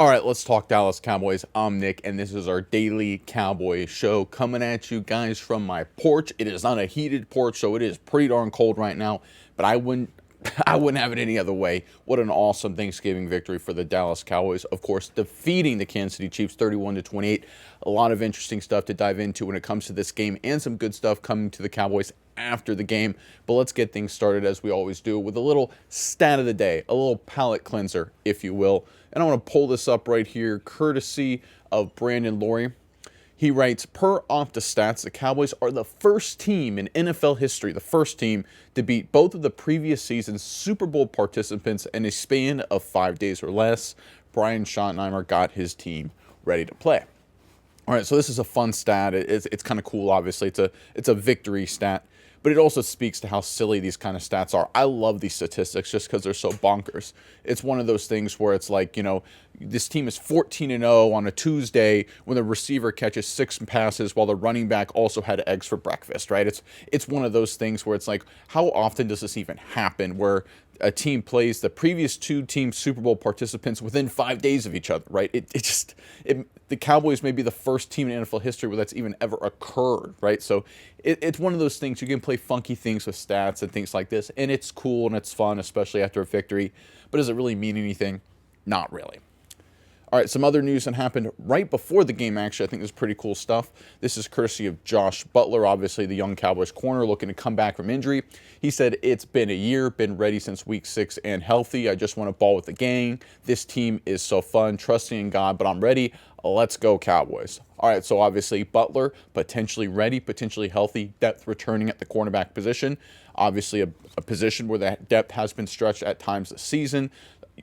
All right, let's talk Dallas Cowboys. I'm Nick, and this is our daily Cowboy show coming at you guys from my porch. It is not a heated porch, so it is pretty darn cold right now, but I wouldn't I wouldn't have it any other way. What an awesome Thanksgiving victory for the Dallas Cowboys. Of course, defeating the Kansas City Chiefs 31-28. A lot of interesting stuff to dive into when it comes to this game and some good stuff coming to the Cowboys after the game. But let's get things started as we always do with a little stat of the day, a little palate cleanser, if you will. And I want to pull this up right here, courtesy of Brandon Laurie. He writes, per OptaStats, the Cowboys are the first team in NFL history, the first team to beat both of the previous season's Super Bowl participants in a span of 5 days or less. Brian Schottenheimer got his team ready to play. All right, so this is a fun stat. It's kind of cool, obviously. It's a victory stat, but it also speaks to how silly these kind of stats are. I love these statistics just because they're so bonkers. It's one of those things where it's like, this team is 14-0 on a Tuesday when the receiver catches 6 passes while the running back also had eggs for breakfast, right? It's one of those things where it's like, how often does this even happen where a team plays the previous 2 team Super Bowl participants within 5 days of each other, right? The Cowboys may be the first team in NFL history where that's even ever occurred, right? So it's one of those things. You can play funky things with stats and things like this, and it's cool and it's fun, especially after a victory. But does it really mean anything? Not really. All right, some other news that happened right before the game, actually. I think this is pretty cool stuff. This is courtesy of Josh Butler, obviously the young Cowboys corner looking to come back from injury. He said, it's been a year, been ready since week 6 and healthy. I just want to ball with the gang. This team is so fun, trusting in God, but I'm ready. Let's go, Cowboys. All right, so obviously Butler, potentially ready, potentially healthy, depth returning at the cornerback position. Obviously a position where that depth has been stretched at times this season.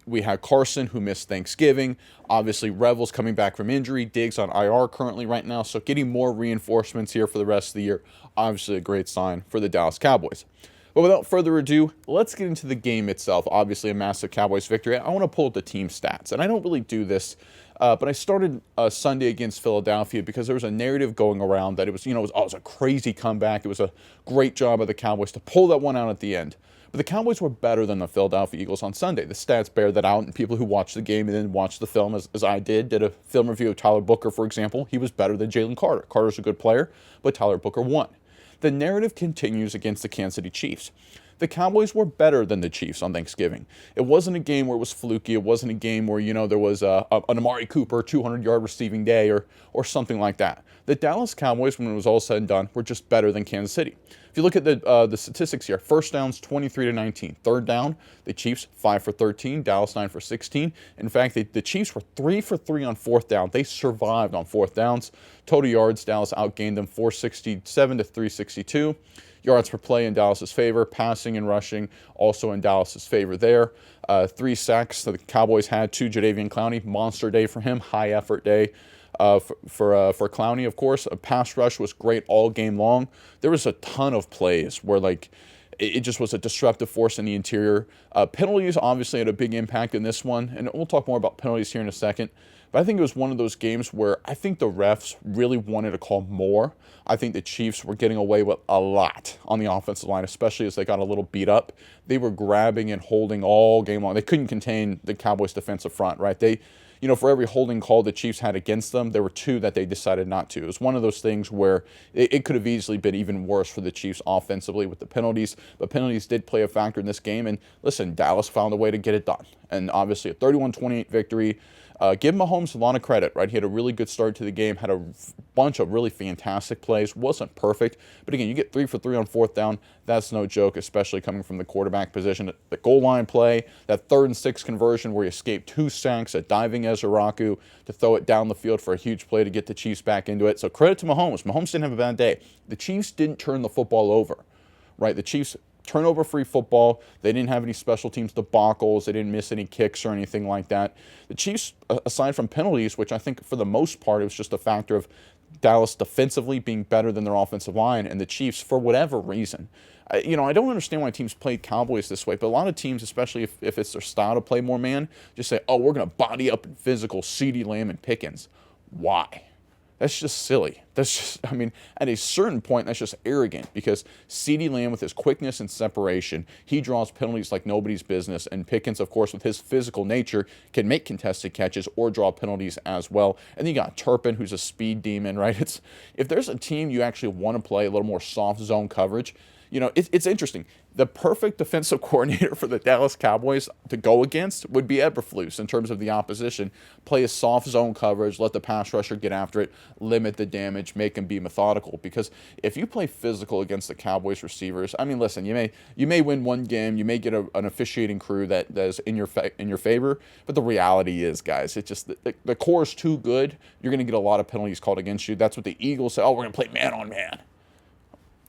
We had Carson, who missed Thanksgiving. Obviously, Revel's coming back from injury. Diggs on IR currently right now. So getting more reinforcements here for the rest of the year. Obviously, a great sign for the Dallas Cowboys. But without further ado, let's get into the game itself. Obviously, a massive Cowboys victory. I want to pull up the team stats. And I don't really do this, but I started Sunday against Philadelphia because there was a narrative going around that it was a crazy comeback. It was a great job of the Cowboys to pull that one out at the end. But the Cowboys were better than the Philadelphia Eagles on Sunday. The stats bear that out, and people who watched the game and then watched the film, as I did a film review of Tyler Booker, for example. He was better than Jalen Carter. Carter's a good player, but Tyler Booker won. The narrative continues against the Kansas City Chiefs. The Cowboys were better than the Chiefs on Thanksgiving. It wasn't a game where it was fluky. It wasn't a game where, there was an Amari Cooper 200-yard receiving day or something like that. The Dallas Cowboys, when it was all said and done, were just better than Kansas City. If you look at the statistics here, first downs 23-19. Third down, the Chiefs 5 for 13, Dallas 9 for 16. In fact, the Chiefs were 3 for 3 on fourth down. They survived on fourth downs. Total yards, Dallas outgained them 467 to 362. Yards per play in Dallas's favor, passing and rushing also in Dallas's favor there. 3 sacks that the Cowboys had, 2 Jadeveon Clowney, monster day for him, high effort day for Clowney, of course. A pass rush was great all game long. There was a ton of plays where it just was a disruptive force in the interior. Penalties obviously had a big impact in this one, and we'll talk more about penalties here in a second. But I think it was one of those games where I think the refs really wanted to call more. I think the Chiefs were getting away with a lot on the offensive line, especially as they got a little beat up. They were grabbing and holding all game long. They couldn't contain the Cowboys' defensive front, right? For every holding call the Chiefs had against them, there were 2 that they decided not to. It was one of those things where it could have easily been even worse for the Chiefs offensively with the penalties, but penalties did play a factor in this game. And listen, Dallas found a way to get it done. And obviously a 31-28 victory. Give Mahomes a lot of credit, right? He had a really good start to the game, had a bunch of really fantastic plays, wasn't perfect. But again, you get 3 for 3 on fourth down. That's no joke, especially coming from the quarterback position. The goal line play, that 3rd and 6 conversion where he escaped 2 sacks, a diving Ezraku to throw it down the field for a huge play to get the Chiefs back into it. So credit to Mahomes. Mahomes didn't have a bad day. The Chiefs didn't turn the football over, right? The Chiefs turnover-free football. They didn't have any special teams debacles. They didn't miss any kicks or anything like that. The Chiefs, aside from penalties, which I think for the most part it was just a factor of Dallas defensively being better than their offensive line, and the Chiefs, for whatever reason. I don't understand why teams played Cowboys this way, but a lot of teams, especially if it's their style to play more man, just say, oh, we're going to body up in physical CeeDee Lamb and Pickens. Why? That's just silly. That's just, I mean, at a certain point, that's just arrogant because CeeDee Lamb, with his quickness and separation, he draws penalties like nobody's business. And Pickens, of course, with his physical nature, can make contested catches or draw penalties as well. And then you got Turpin, who's a speed demon, right? If there's a team you actually want to play a little more soft zone coverage, it's interesting. The perfect defensive coordinator for the Dallas Cowboys to go against would be Eberflus in terms of the opposition. Play a soft zone coverage, let the pass rusher get after it, limit the damage, make him be methodical. Because if you play physical against the Cowboys receivers, I mean, listen, you may win one game, you may get an officiating crew that is in your favor, but the reality is, guys, it's just the core is too good. You're going to get a lot of penalties called against you. That's what the Eagles say. Oh, we're going to play man on man.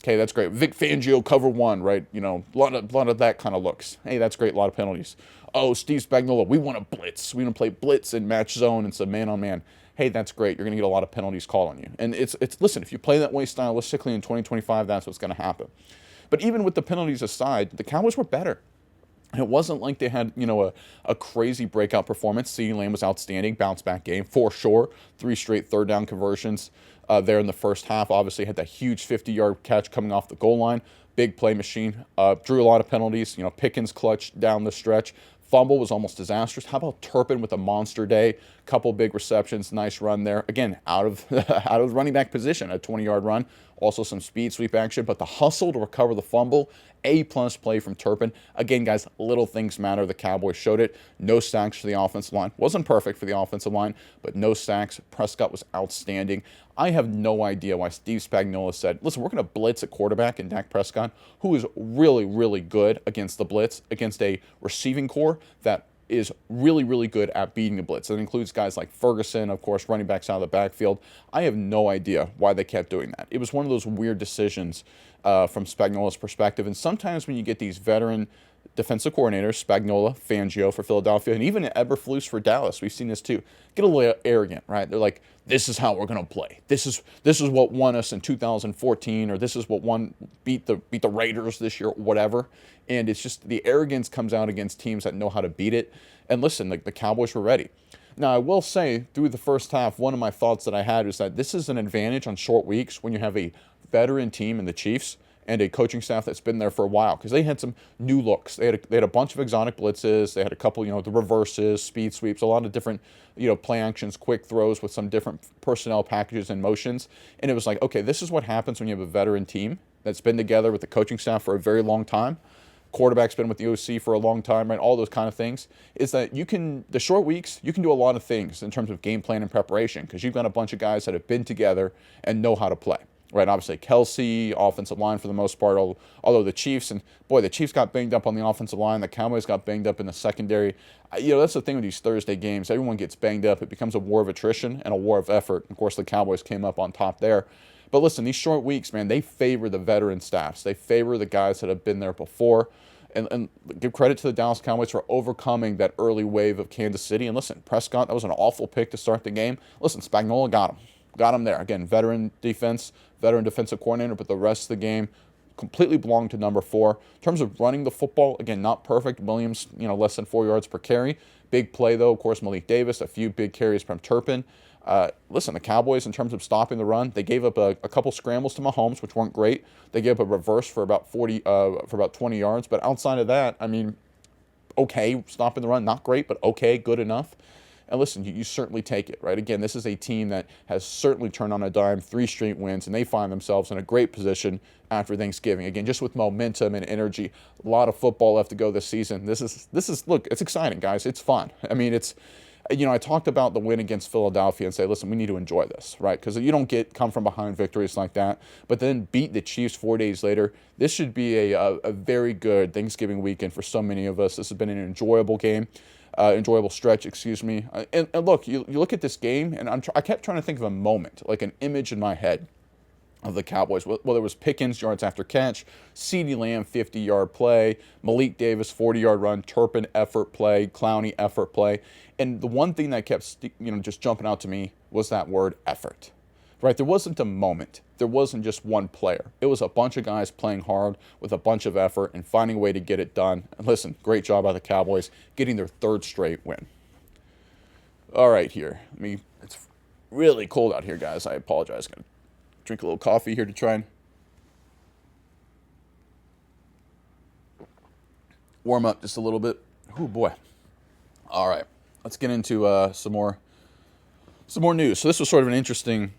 Okay, that's great. Vic Fangio, cover one, right? A lot of that kind of looks. Hey, that's great. A lot of penalties. Oh, Steve Spagnuolo, we want to blitz. We want to play blitz and match zone and some man on man. Hey, that's great. You're going to get a lot of penalties called on you. And listen, if you play that way stylistically in 2025, that's what's going to happen. But even with the penalties aside, the Cowboys were better. And it wasn't like they had, a crazy breakout performance. CeeDee Lamb was outstanding, bounce back game for sure. 3 straight third down conversions there in the first half. Obviously had that huge 50-yard catch coming off the goal line. Big play machine. Drew a lot of penalties. Pickens clutch down the stretch. Fumble was almost disastrous. How about Turpin with a monster day? Couple big receptions, nice run there. Again, out of running back position, a 20-yard run. Also some speed sweep action, but the hustle to recover the fumble, A-plus play from Turpin. Again, guys, little things matter. The Cowboys showed it. No sacks for the offensive line. Wasn't perfect for the offensive line, but no sacks. Prescott was outstanding. I have no idea why Steve Spagnuolo said, listen, we're going to blitz at quarterback in Dak Prescott, who is really, really good against the blitz, against a receiving core that is really, really good at beating the blitz. That includes guys like Ferguson, of course, running backs out of the backfield. I have no idea why they kept doing that. It was one of those weird decisions from Spagnuolo's perspective. And sometimes when you get these veteran defensive coordinators, Spagnuolo, Fangio for Philadelphia, and even Eberflus for Dallas, we've seen this too, get a little arrogant, right? They're like, this is how we're going to play. This is what won us in 2014, or this is what beat the Raiders this year, whatever. And it's just the arrogance comes out against teams that know how to beat it. And listen, the Cowboys were ready. Now, I will say, through the first half, one of my thoughts that I had was that this is an advantage on short weeks when you have a veteran team in the Chiefs and a coaching staff that's been there for a while, because they had some new looks. They had a bunch of exotic blitzes. They had a couple, the reverses, speed sweeps, a lot of different, play actions, quick throws with some different personnel packages and motions. And it was like, okay, this is what happens when you have a veteran team that's been together with the coaching staff for a very long time. Quarterback's been with the OC for a long time, right? All those kind of things. Is that the short weeks, you can do a lot of things in terms of game plan and preparation, because you've got a bunch of guys that have been together and know how to play. Right, obviously Kelsey, offensive line for the most part, although the Chiefs got banged up on the offensive line. The Cowboys got banged up in the secondary. That's the thing with these Thursday games. Everyone gets banged up. It becomes a war of attrition and a war of effort. Of course, the Cowboys came up on top there. But listen, these short weeks, man, they favor the veteran staffs. They favor the guys that have been there before. And give credit to the Dallas Cowboys for overcoming that early wave of Kansas City. And listen, Prescott, that was an awful pick to start the game. Listen, Spagnuolo got him. Got him there. Again, veteran defense, veteran defensive coordinator, but the rest of the game completely belonged to number 4. In terms of running the football, again, not perfect. Williams, less than 4 yards per carry. Big play, though, of course, Malik Davis, a few big carries from Turpin. Listen, the Cowboys, in terms of stopping the run, they gave up a couple scrambles to Mahomes, which weren't great. They gave up a reverse for about 20 yards. But outside of that, I mean, okay, stopping the run, not great, but okay, good enough. And listen, you certainly take it, right? Again, this is a team that has certainly turned on a dime, 3 straight wins, and they find themselves in a great position after Thanksgiving. Again, just with momentum and energy, a lot of football left to go this season. This is look, it's exciting, guys. It's fun. I mean, I talked about the win against Philadelphia and say, listen, we need to enjoy this, right? Because you don't come from behind victories like that, but then beat the Chiefs 4 days later. This should be a very good Thanksgiving weekend for so many of us. This has been an enjoyable game. Enjoyable stretch, excuse me. And look, you look at this game, and I kept trying to think of a moment, like an image in my head of the Cowboys. Well, there was Pickens, yards after catch, CeeDee Lamb, 50-yard play, Malik Davis, 40-yard run, Turpin, effort play, Clowney, effort play. And the one thing that kept just jumping out to me was that word effort. Right? There wasn't a moment. There wasn't just one player. It was a bunch of guys playing hard with a bunch of effort and finding a way to get it done. And listen, great job by the Cowboys getting their 3rd straight win. All right, here. really cold out here, guys. I apologize. Gonna drink a little coffee here to try and warm up just a little bit. Oh boy. All right, let's get into some more news. So this was sort of an interesting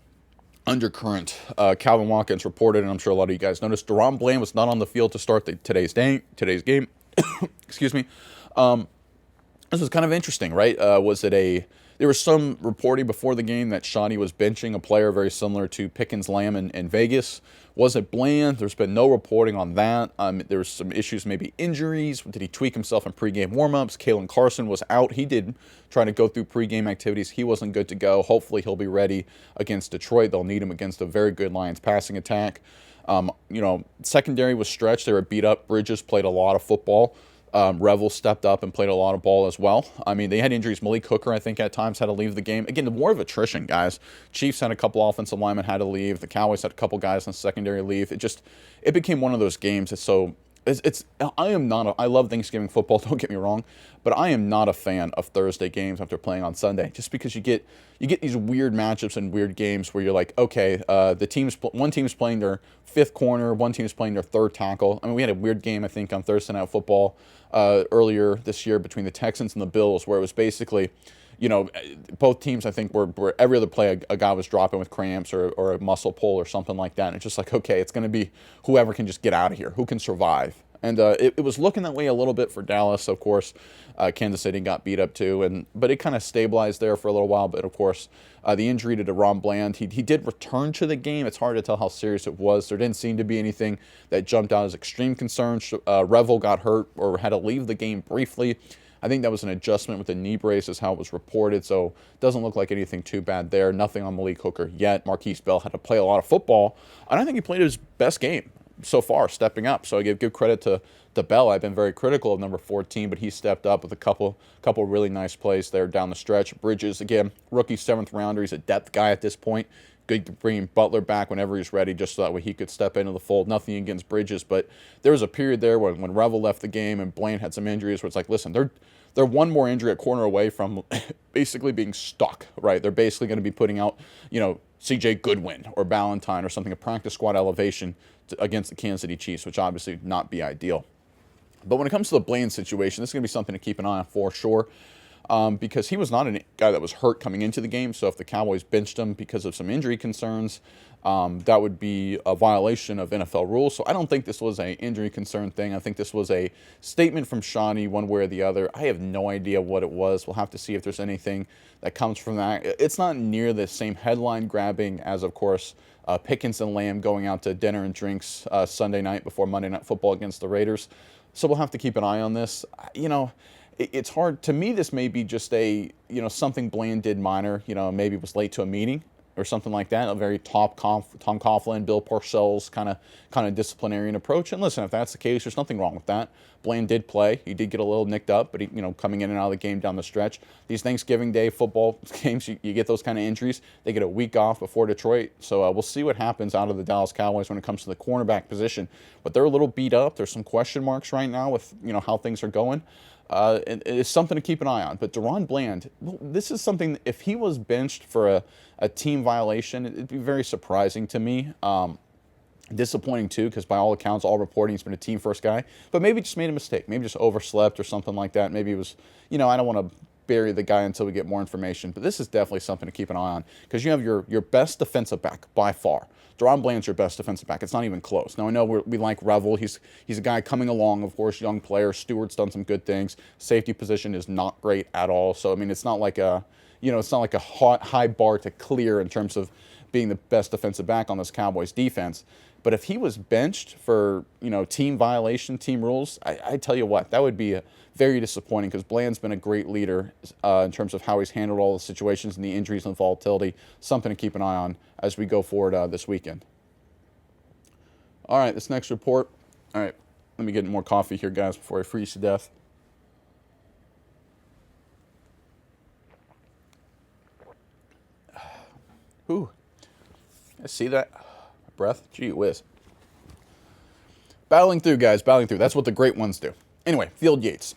undercurrent. Calvin Watkins reported, and I'm sure a lot of you guys noticed, DaRon Bland was not on the field to start today's game. Excuse me. This was kind of interesting, right? There was some reporting before the game that Shawnee was benching a player very similar to Pickens Lamb in Vegas. Was it Bland? There's been no reporting on that. There was some issues, maybe injuries. Did he tweak himself in pregame warmups? Kalen Carson was out. He did try to go through pregame activities. He wasn't good to go. Hopefully he'll be ready against Detroit. They'll need him against a very good Lions passing attack. Secondary was stretched. They were beat up. Bridges played a lot of football. Revel stepped up and played a lot of ball as well. I mean, they had injuries. Malik Hooker, I think, at times had to leave the game. Again, the war of attrition, guys. Chiefs had a couple offensive linemen had to leave. The Cowboys had a couple guys in the secondary leave. It became one of those games. I love Thanksgiving football, don't get me wrong, but I am not a fan of Thursday games after playing on Sunday, just because you get these weird matchups and weird games where you're like, okay, one team's playing their fifth corner, one team's playing their third tackle. I mean, we had a weird game, I think, on Thursday Night Football earlier this year between the Texans and the Bills, where it was basically, both teams, I think, were every other play a guy was dropping with cramps or a muscle pull or something like that. And it's just like, okay, it's going to be whoever can just get out of here, who can survive. And it was looking that way a little bit for Dallas, of course. Kansas City got beat up too, but it kind of stabilized there for a little while. But of course, the injury to DaRon Bland, he did return to the game. It's hard to tell how serious it was. There didn't seem to be anything that jumped out as extreme concerns. Revel got hurt or had to leave the game briefly. I think that was an adjustment with the knee brace is how it was reported, so it doesn't look like anything too bad there. Nothing on Malik Hooker yet. Marquise Bell had to play a lot of football, and I think he played his best game so far, stepping up. So I give credit to Bell. I've been very critical of number 14, but he stepped up with a couple really nice plays there down the stretch. Bridges, again, rookie 7th rounder. He's a depth guy at this point. Good bringing Butler back whenever he's ready, just so that way he could step into the fold. Nothing against Bridges, but there was a period there when Revel left the game and Bland had some injuries where it's like, listen, they're one more injury at corner away from basically being stuck, right? They're basically going to be putting out, C.J. Goodwin or Ballantyne or something, a practice squad elevation against the Kansas City Chiefs, which obviously would not be ideal. But when it comes to the Bland situation, this is going to be something to keep an eye on for sure. Because he was not a guy that was hurt coming into the game. So if the Cowboys benched him because of some injury concerns, that would be a violation of NFL rules. So I don't think this was an injury concern thing. I think this was a statement from Shawnee one way or the other. I have no idea what it was. We'll have to see if there's anything that comes from that. It's not near the same headline grabbing as, of course, Pickens and Lamb going out to dinner and drinks Sunday night before Monday Night Football against the Raiders. So we'll have to keep an eye on this. It's hard to me. This may be just something Bland did minor. Maybe was late to a meeting or something like that. A very Tom Coughlin, Bill Parcells kind of disciplinarian approach. And listen, if that's the case, there's nothing wrong with that. Bland did play. He did get a little nicked up, but he, coming in and out of the game down the stretch. These Thanksgiving Day football games, you get those kind of injuries. They get a week off before Detroit. So we'll see what happens out of the Dallas Cowboys when it comes to the cornerback position. But they're a little beat up. There's some question marks right now with how things are going. It's something to keep an eye on. But DaRon Bland, this is something, if he was benched for a team violation, it'd be very surprising to me. Disappointing too, because by all accounts, all reporting, he's been a team first guy. But maybe just made a mistake. Maybe just overslept or something like that. Maybe it was, I don't want to bury the guy until we get more information. But this is definitely something to keep an eye on, because you have your best defensive back by far. DaRon Bland's your best defensive back. It's not even close. Now, I know we like Revel. He's a guy coming along, of course, young player. Stewart's done some good things. Safety position is not great at all. So, I mean, it's not like a high bar to clear in terms of being the best defensive back on this Cowboys defense. But if he was benched for, team violation, team rules, I tell you what, that would be very disappointing, because Bland's been a great leader in terms of how he's handled all the situations and the injuries and volatility. Something to keep an eye on as we go forward this weekend. All right, this next report. All right, let me get more coffee here, guys, before I freeze to death. Ooh, I see that. Breath. Gee whiz. Battling through, guys. Battling through. That's what the great ones do. Anyway, Field Yates.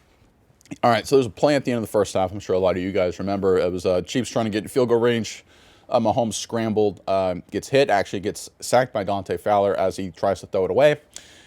All right, so there's a play at the end of the first half. I'm sure a lot of you guys remember. It was Chiefs trying to get in field goal range. Mahomes scrambled, gets hit, actually gets sacked by Dante Fowler as he tries to throw it away.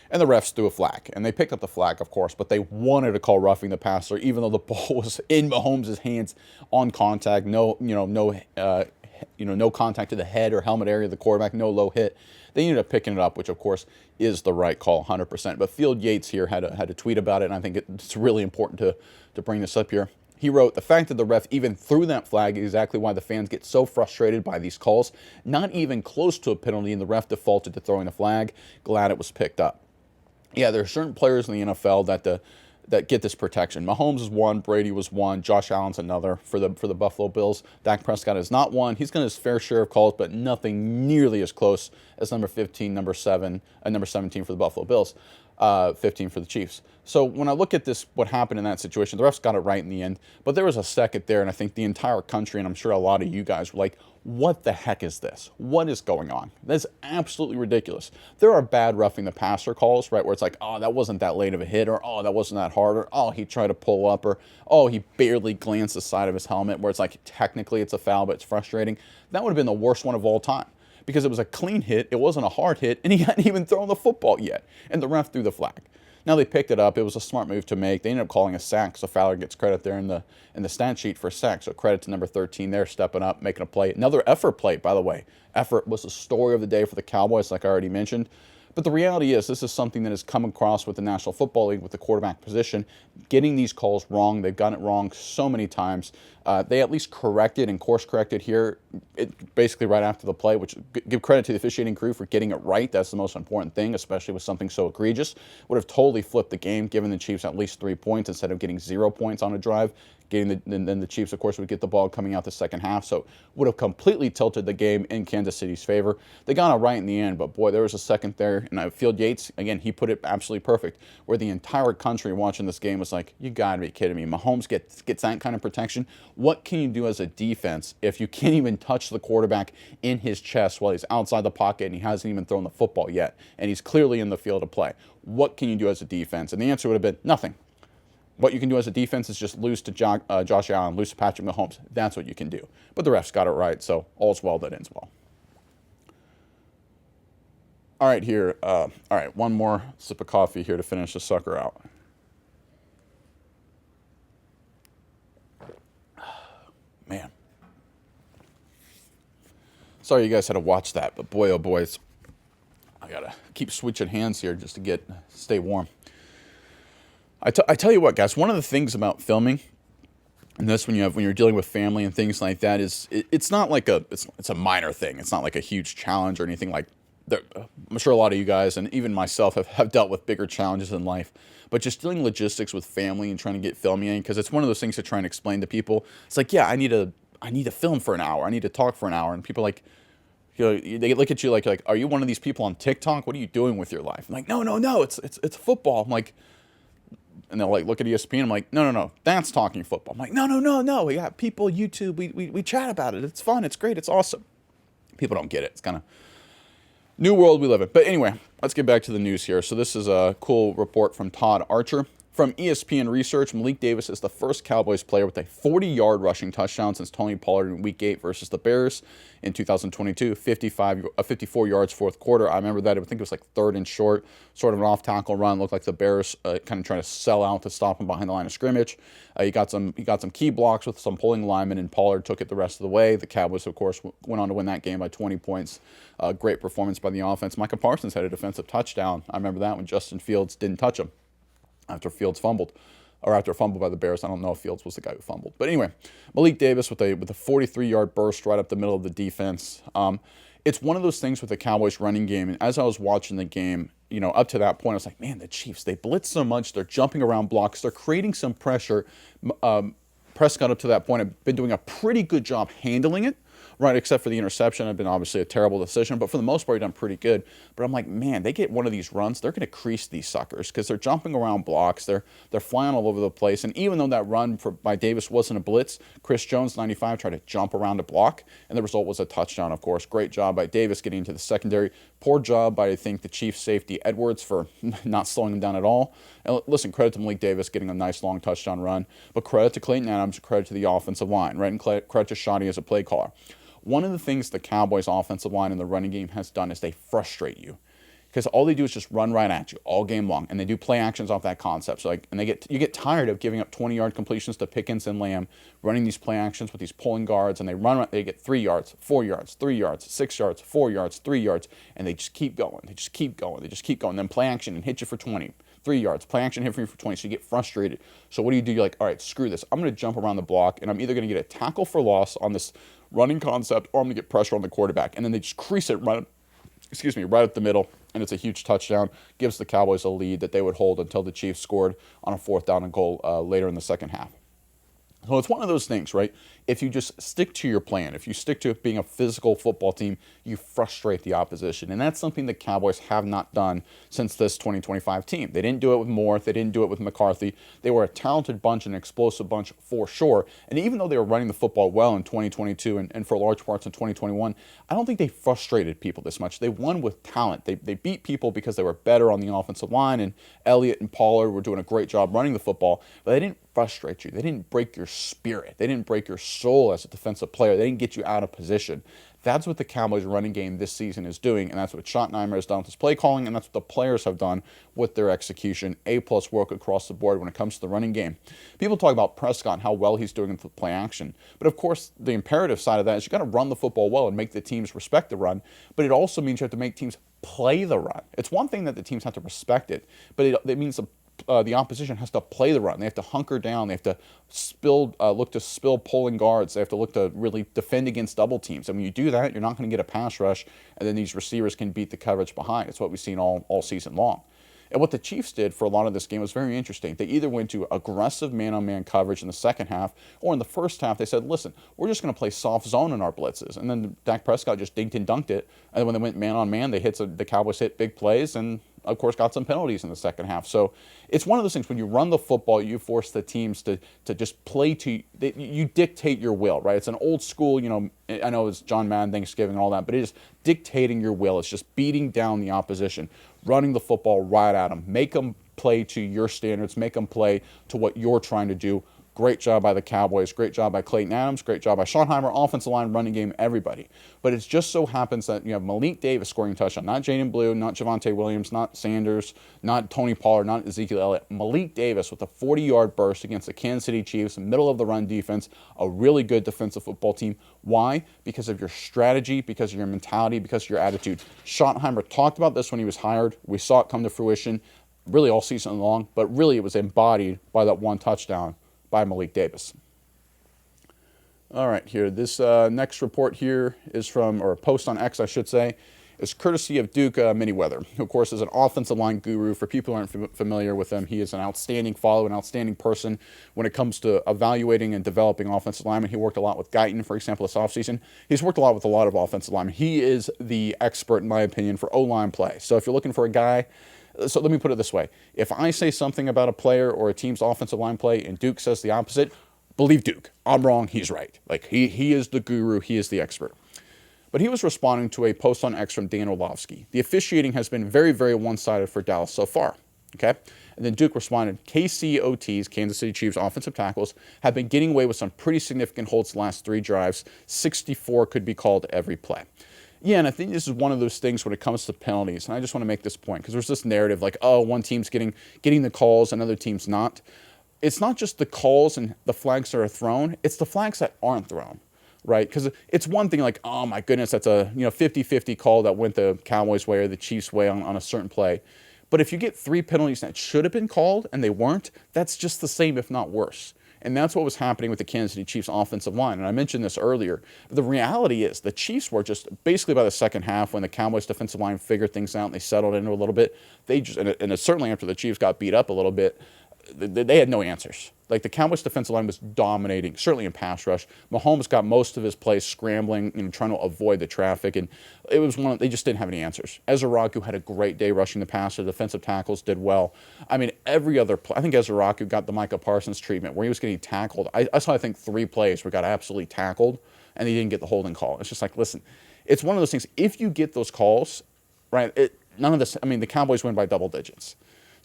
And the refs threw a flag, and they picked up the flag, of course, but they wanted to call roughing the passer, even though the ball was in Mahomes' hands on contact. No, no contact to the head or helmet area of the quarterback, no low hit. They ended up picking it up, which of course is the right call, 100%. But Field Yates here had a tweet about it, and I think it's really important to bring this up here. He wrote, "The fact that the ref even threw that flag is exactly why the fans get so frustrated by these calls. Not even close to a penalty, and the ref defaulted to throwing the flag. Glad it was picked up." Yeah, there are certain players in the NFL that get this protection. Mahomes is one, Brady was one, Josh Allen's another for the Buffalo Bills. Dak Prescott is not one. He's got his fair share of calls, but nothing nearly as close as number 15, number 7, and number 17 for the Buffalo Bills, 15 for the Chiefs. So when I look at this, what happened in that situation, the refs got it right in the end, but there was a second there, and I think the entire country, and I'm sure a lot of you guys were like, what the heck is this? What is going on? That's absolutely ridiculous. There are bad roughing the passer calls, right, where it's like, oh, that wasn't that late of a hit, or oh, that wasn't that hard, or oh, he tried to pull up, or oh, he barely glanced the side of his helmet, where it's like, technically it's a foul, but it's frustrating. That would have been the worst one of all time, because it was a clean hit, it wasn't a hard hit, and he hadn't even thrown the football yet, and the ref threw the flag. Now they picked it up. It was a smart move to make. They ended up calling a sack, so Fowler gets credit there in the stat sheet for a sack. So credit to number 13 there, stepping up, making a play. Another effort play, by the way. Effort was the story of the day for the Cowboys, like I already mentioned. But the reality is this is something that has come across with the National Football League with the quarterback position. Getting these calls wrong, they've gotten it wrong so many times. They at least corrected and course corrected here basically right after the play, which give credit to the officiating crew for getting it right. That's the most important thing, especially with something so egregious. Would have totally flipped the game, given the Chiefs at least 3 points instead of getting 0 points on a drive. Then the Chiefs, of course, would get the ball coming out the second half. So would have completely tilted the game in Kansas City's favor. They got it right in the end, but boy, there was a second there. And Field Yates, again, he put it absolutely perfect, where the entire country watching this game was like, you got to be kidding me. Mahomes gets that kind of protection. What can you do as a defense if you can't even touch the quarterback in his chest while he's outside the pocket and he hasn't even thrown the football yet, and he's clearly in the field of play? What can you do as a defense? And the answer would have been nothing. What you can do as a defense is just lose to Josh Allen, lose to Patrick Mahomes. That's what you can do. But the refs got it right, so all's well that ends well. All right, here. All right, one more sip of coffee here to finish the sucker out. Man. Sorry you guys had to watch that, but boy, oh boy, I got to keep switching hands here just to stay warm. I tell you what, guys, one of the things about filming, and this when you're dealing with family and things like that, is it's not like it's a minor thing. It's not like a huge challenge or anything like that. I'm sure a lot of you guys and even myself have dealt with bigger challenges in life, but just dealing logistics with family and trying to get filming, because it's one of those things to try and explain to people. It's like, yeah, I need to film for an hour. I need to talk for an hour, and people are like, they look at you like, are you one of these people on TikTok? What are you doing with your life? I'm like, no, it's football. I'm like. And they'll like look at ESPN. I'm like, no, that's talking football. I'm like, no. We got people, YouTube. We chat about it. It's fun. It's great. It's awesome. People don't get it. It's kind of new world we live in. But anyway, let's get back to the news here. So this is a cool report from Todd Archer. From ESPN Research, Malik Davis is the first Cowboys player with a 40-yard rushing touchdown since Tony Pollard in Week 8 versus the Bears in 2022. 54 yards fourth quarter. I remember that. I think it was like third and short, sort of an off-tackle run. Looked like the Bears kind of trying to sell out to stop him behind the line of scrimmage. He got some key blocks with some pulling linemen, and Pollard took it the rest of the way. The Cowboys, of course, went on to win that game by 20 points. Great performance by the offense. Micah Parsons had a defensive touchdown. I remember that when Justin Fields didn't touch him after Fields fumbled, or after a fumble by the Bears. I don't know if Fields was the guy who fumbled. But anyway, Malik Davis with a 43-yard burst right up the middle of the defense. It's one of those things with the Cowboys running game, and as I was watching the game, up to that point, I was like, man, the Chiefs, they blitz so much, they're jumping around blocks, they're creating some pressure. Prescott up to that point had been doing a pretty good job handling it, right, except for the interception. Had been obviously a terrible decision, but for the most part, he done pretty good. But I'm like, man, they get one of these runs, they're going to crease these suckers because they're jumping around blocks, they're flying all over the place. And even though that run by Davis wasn't a blitz, Chris Jones, 95, tried to jump around a block, and the result was a touchdown, of course. Great job by Davis getting into the secondary. Poor job by, I think, the Chiefs safety Edwards for not slowing him down at all. And listen, credit to Malik Davis getting a nice long touchdown run, but credit to Clayton Adams, credit to the offensive line, right, and credit to Shoddy as a play caller. One of the things the Cowboys offensive line in the running game has done is they frustrate you, because all they do is just run right at you all game long, and they do play actions off that concept. So like, and you get tired of giving up 20-yard completions to Pickens and Lamb, running these play actions with these pulling guards, and they get 3 yards, 4 yards, 3 yards, 6 yards, 4 yards, 3 yards, and they just keep going. They just keep going. They just keep going. Then play action and hit you for 20. 3 yards, play action, hit for you for 20. So you get frustrated. So what do? You're like, all right, screw this. I'm going to jump around the block, and I'm either going to get a tackle for loss on this running concept, or I'm going to get pressure on the quarterback. And then they just crease it right up the middle, and it's a huge touchdown. Gives the Cowboys a lead that they would hold until the Chiefs scored on a 4th down and goal later in the second half. So it's one of those things, right? If you just stick to your plan, if you stick to being a physical football team, you frustrate the opposition. And that's something the Cowboys have not done since this 2025 team. They didn't do it with Moore. They didn't do it with McCarthy. They were a talented bunch, an explosive bunch for sure. And even though they were running the football well in 2022 and for large parts in 2021, I don't think they frustrated people this much. They won with talent. They beat people because they were better on the offensive line, and Elliott and Pollard were doing a great job running the football, but they didn't frustrate you. They didn't break your spirit. They didn't break your soul as a defensive player. They didn't get you out of position. That's what the Cowboys running game this season is doing, and that's what Schottenheimer has done with his play calling, and that's what the players have done with their execution. A-plus work across the board when it comes to the running game. People talk about Prescott and how well he's doing with play action, but of course the imperative side of that is you got to run the football well and make the teams respect the run, but it also means you have to make teams play the run. It's one thing that the teams have to respect it, but it means the opposition has to play the run. They have to hunker down. They have to look to spill pulling guards. They have to look to really defend against double teams. And when you do that, you're not going to get a pass rush, and then these receivers can beat the coverage behind. It's what we've seen all season long. And what the Chiefs did for a lot of this game was very interesting. They either went to aggressive man-on-man coverage in the second half, or in the first half they said, listen, we're just going to play soft zone in our blitzes. And then Dak Prescott just dinked and dunked it. And then when they went man-on-man, the Cowboys hit big plays and, of course, got some penalties in the second half. So it's one of those things, when you run the football, you force the teams to just play you dictate your will, right? It's an old school, I know it's John Madden, Thanksgiving, and all that, but it is dictating your will. It's just beating down the opposition, running the football right at them. Make them play to your standards. Make them play to what you're trying to do. Great job by the Cowboys. Great job by Clayton Adams. Great job by Schottenheimer. Offensive line, running game, everybody. But it just so happens that you have Malik Davis scoring a touchdown. Not Jaden Blue, not Javonte Williams, not Sanders, not Tony Pollard, not Ezekiel Elliott. Malik Davis with a 40-yard burst against the Kansas City Chiefs, middle of the run defense, a really good defensive football team. Why? Because of your strategy, because of your mentality, because of your attitude. Schottenheimer talked about this when he was hired. We saw it come to fruition really all season long, but really it was embodied by that one touchdown by Malik Davis. All right, here. This next report here is from, or a post on X, I should say, is courtesy of Duke Manyweather, who, of course, is an offensive line guru. For people who aren't familiar with him, he is an outstanding follower, an outstanding person when it comes to evaluating and developing offensive linemen. He worked a lot with Guyton, for example, this offseason. He's worked a lot with a lot of offensive linemen. He is the expert, in my opinion, for O-line play. So if you're looking for a guy, so let me put it this way. If I say something about a player or a team's offensive line play and Duke says the opposite, believe Duke. I'm wrong, he's right. Like, he is the guru, he is the expert. But he was responding to a post on X from Dan Orlovsky. The officiating has been very, very one-sided for Dallas so far. Okay? And then Duke responded, KCOTs, Kansas City Chiefs offensive tackles, have been getting away with some pretty significant holds the last 3 drives. 64 could be called every play. Yeah, and I think this is one of those things when it comes to penalties, and I just want to make this point, because there's this narrative like, oh, one team's getting the calls, another team's not. It's not just the calls and the flags that are thrown, it's the flags that aren't thrown, right? Because it's one thing like, oh my goodness, that's a 50-50 call that went the Cowboys' way or the Chiefs' way on a certain play. But if you get 3 penalties that should have been called and they weren't, that's just the same, if not worse. And that's what was happening with the Kansas City Chiefs offensive line. And I mentioned this earlier. The reality is the Chiefs were just basically by the second half, when the Cowboys defensive line figured things out and they settled into a little bit, and certainly after the Chiefs got beat up a little bit, they had no answers. Like, the Cowboys defensive line was dominating, certainly in pass rush. Mahomes got most of his plays scrambling, trying to avoid the traffic, and it was they just didn't have any answers. Ezra Raku had a great day rushing the passer. The defensive tackles did well. I mean, every other play, I think Ezra Raku got the Micah Parsons treatment where he was getting tackled. I saw, I think, 3 plays where he got absolutely tackled, and he didn't get the holding call. It's just like, listen, it's one of those things. If you get those calls, right, none of this, I mean, the Cowboys win by double digits.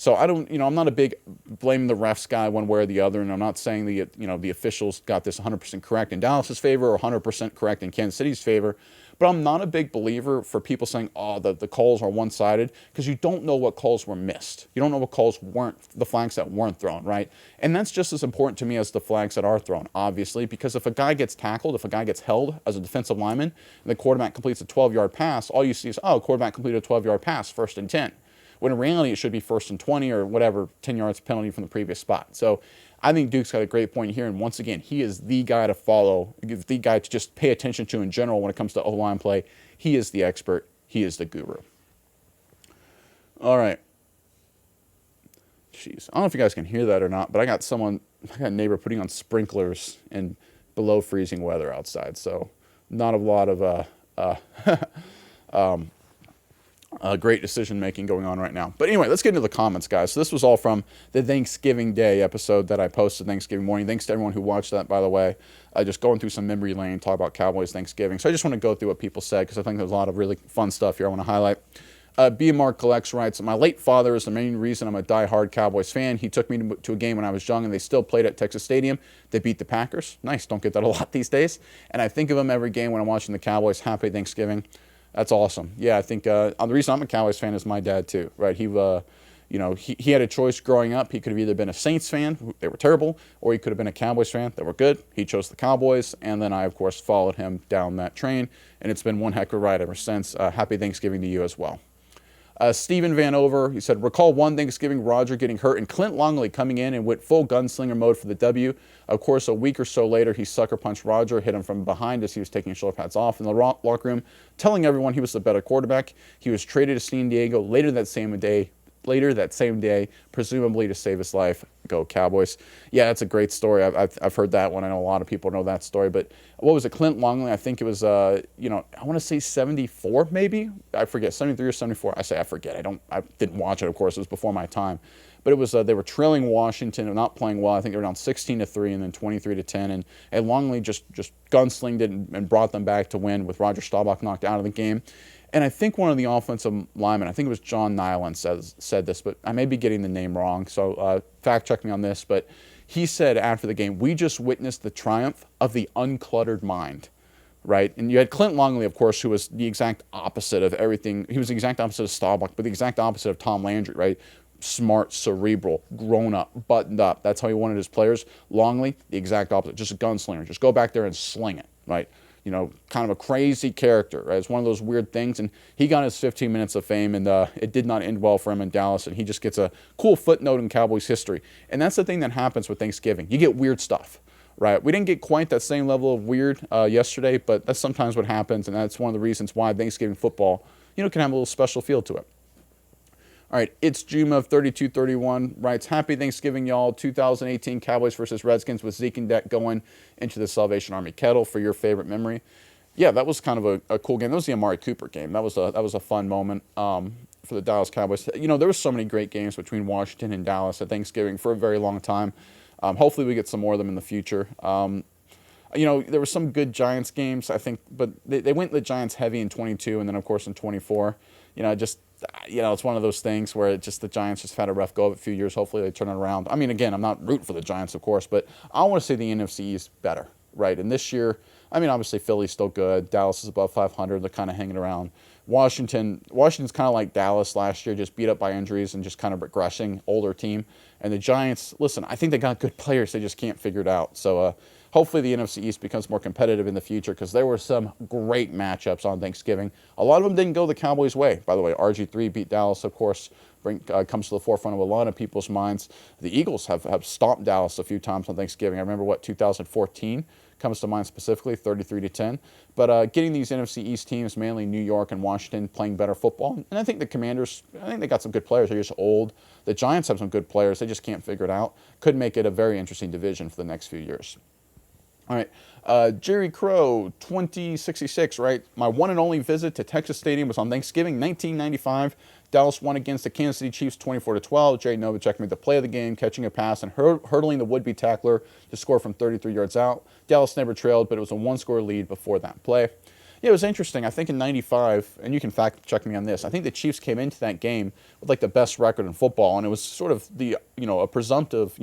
So I don't, I'm not a big blaming the refs guy one way or the other, and I'm not saying the officials got this 100% correct in Dallas's favor or 100% correct in Kansas City's favor. But I'm not a big believer for people saying, oh, the calls are one-sided, because you don't know what calls were missed. You don't know what calls weren't, the flags that weren't thrown, right? And that's just as important to me as the flags that are thrown, obviously, because if a guy gets tackled, if a guy gets held as a defensive lineman, and the quarterback completes a 12-yard pass, all you see is, oh, quarterback completed a 12-yard pass, 1st and 10. When in reality, it should be 1st and 20 or whatever, 10 yards penalty from the previous spot. So I think Duke's got a great point here. And once again, he is the guy to follow, the guy to just pay attention to in general when it comes to O-line play. He is the expert. He is the guru. All right. Jeez. I don't know if you guys can hear that or not, but I got a neighbor putting on sprinklers in below freezing weather outside. So not a lot of great decision-making going on right now. But anyway, let's get into the comments, guys. So this was all from the Thanksgiving Day episode that I posted Thanksgiving morning. Thanks to everyone who watched that, by the way. Just going through some memory lane, talk about Cowboys Thanksgiving. So I just want to go through what people said, because I think there's a lot of really fun stuff here I want to highlight. B. Collects writes, my late father is the main reason I'm a diehard Cowboys fan. He took me to a game when I was young, and they still played at Texas Stadium. They beat the Packers. Nice. Don't get that a lot these days. And I think of him every game when I'm watching the Cowboys. Happy Thanksgiving. That's awesome. Yeah, I think the reason I'm a Cowboys fan is my dad too, right? He had a choice growing up. He could have either been a Saints fan, they were terrible, or he could have been a Cowboys fan, they were good. He chose the Cowboys, and then I, of course, followed him down that train, and it's been one heck of a ride ever since. Happy Thanksgiving to you as well. Stephen Van Over, he said, recall one Thanksgiving, Roger getting hurt and Clint Longley coming in and went full gunslinger mode for the W. Of course, a week or so later, he sucker punched Roger, hit him from behind as he was taking his shoulder pads off in the locker room, telling everyone he was the better quarterback. He was traded to San Diego later that same day, presumably to save his life. Go Cowboys. Yeah, that's a great story. I've heard that one. I know a lot of people know that story. But what was it? Clint Longley, I think it was, I want to say 74 maybe? I forget, 73 or 74. I forget. I didn't watch it, of course. It was before my time. But it was they were trailing Washington and not playing well. I think they were down 16-3 and then 23-10. And Longley just gunslinged it and brought them back to win with Roger Staubach knocked out of the game. And I think one of the offensive linemen, I think it was John Nyland, said this, but I may be getting the name wrong, so fact check me on this. But he said after the game, we just witnessed the triumph of the uncluttered mind, right? And you had Clint Longley, of course, who was the exact opposite of everything. He was the exact opposite of Staubach, but the exact opposite of Tom Landry, right? Smart, cerebral, grown up, buttoned up. That's how he wanted his players. Longley, the exact opposite, just a gunslinger. Just go back there and sling it, right? Kind of a crazy character, right? It's one of those weird things, and he got his 15 minutes of fame, and it did not end well for him in Dallas, and he just gets a cool footnote in Cowboys history. And that's the thing that happens with Thanksgiving. You get weird stuff, right? We didn't get quite that same level of weird yesterday, but that's sometimes what happens, and that's one of the reasons why Thanksgiving football, can have a little special feel to it. All right, it's Juma of 3231 writes, happy Thanksgiving, y'all. 2018 Cowboys versus Redskins with Zeke and Deck going into the Salvation Army kettle for your favorite memory. Yeah, that was kind of a cool game. That was the Amari Cooper game. That was a fun moment for the Dallas Cowboys. There were so many great games between Washington and Dallas at Thanksgiving for a very long time. Hopefully we get some more of them in the future. There were some good Giants games, I think, but they went the Giants heavy in 22 and then, of course, in 24. It's one of those things where the Giants just had a rough go of it a few years. Hopefully they turn it around. I mean, again, I'm not rooting for the Giants, of course, but I want to see the NFC East better, right? And this year, obviously Philly's still good. Dallas is above 500. They're kind of hanging around. Washington's kind of like Dallas last year, just beat up by injuries and just kind of regressing, older team. And the Giants, listen, I think they got good players. They just can't figure it out. So hopefully the NFC East becomes more competitive in the future, because there were some great matchups on Thanksgiving. A lot of them didn't go the Cowboys' way, by the way. RG3 beat Dallas, of course, comes to the forefront of a lot of people's minds. The Eagles have stomped Dallas a few times on Thanksgiving. I remember 2014 comes to mind specifically, 33-10. But getting these NFC East teams, mainly New York and Washington, playing better football. And I think the Commanders, they got some good players. They're just old. The Giants have some good players. They just can't figure it out. Could make it a very interesting division for the next few years. All right, Jerry Crow, 2066, right? My one and only visit to Texas Stadium was on Thanksgiving, 1995. Dallas won against the Kansas City Chiefs 24-12. Jerry Novacek made the play of the game, catching a pass and hurdling the would-be tackler to score from 33 yards out. Dallas never trailed, but it was a one-score lead before that play. Yeah, it was interesting. I think in '95, and you can fact check me on this. I think the Chiefs came into that game with like the best record in football, and it was sort of the a presumptive